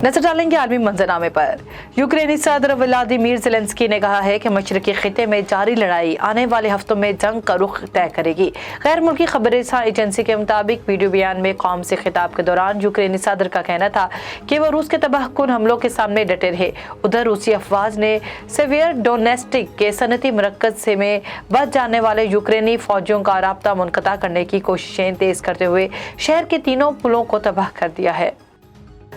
नजर डालेंगे आलमी मंजरनामे पर। यूक्रेनी सदर व्लादिमीर ज़ेलेंस्की ने कहा है कि मशरकी खिते में जारी लड़ाई आने वाले हफ्तों में जंग का रुख तय करेगी। गैर मुल्की खबरसां एजेंसी के मुताबिक वीडियो बयान में कौम से खिताब के दौरान यूक्रेनी सदर का कहना था कि वो रूस के तबाहकुन हमलों के सामने डटे रहे। उधर रूसी अफवाज ने सेवियर डोनेस्टिक के सनती मरकज से में बच जाने वाले यूक्रेनी फौजियों का राब्ता मुनक़ता करने की कोशिशें तेज करते हुए शहर के तीनों पुलों को तबाह कर दिया है।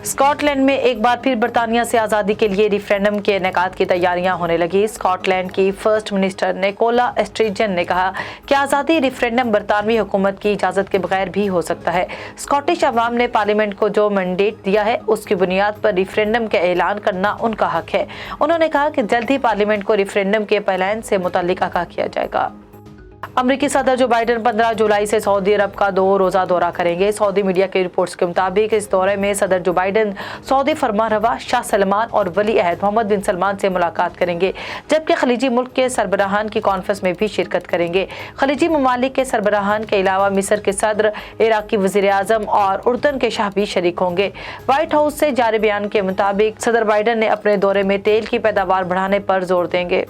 स्कॉटलैंड में एक बार फिर बरतानिया से आज़ादी के लिए रेफरेंडम के इनेकाद की तैयारियां होने लगी। स्कॉटलैंड की फर्स्ट मिनिस्टर निकोला स्टर्जन ने कहा कि आज़ादी रेफरेंडम बरतानवी हुकूमत की इजाज़त के बगैर भी हो सकता है। स्कॉटिश अवाम ने पार्लियामेंट को जो मैंडेट दिया है उसकी बुनियाद पर रेफरेंडम का ऐलान करना उनका हक है। उन्होंने कहा कि जल्द ही पार्लियामेंट को रेफरेंडम के ऐलान से मुतल्लिक आगाह किया जाएगा। अमरीकी सदर जो बाइडन 15 जुलाई से सऊदी अरब का 2 रोज़ा दौरा करेंगे। सऊदी मीडिया की रिपोर्ट्स के मुताबिक इस दौरे में सदर जो बाइडन सऊदी फरमानरवा शाह सलमान और वली अहद मोहम्मद बिन सलमान से मुलाकात करेंगे, जबकि खलीजी मुल्क के सरबराहान की कॉन्फ्रेंस में भी शिरकत करेंगे। खलीजी ममालिक के सरबराहान के अलावा मिस्र के सदर, इराक की वज़ीर आज़म और उर्दन के शाह भी शरीक होंगे। व्हाइट हाउस से जारी बयान के मुताबिक सदर बाइडन ने अपने दौरे में तेल की पैदावार बढ़ाने पर जोर देंगे।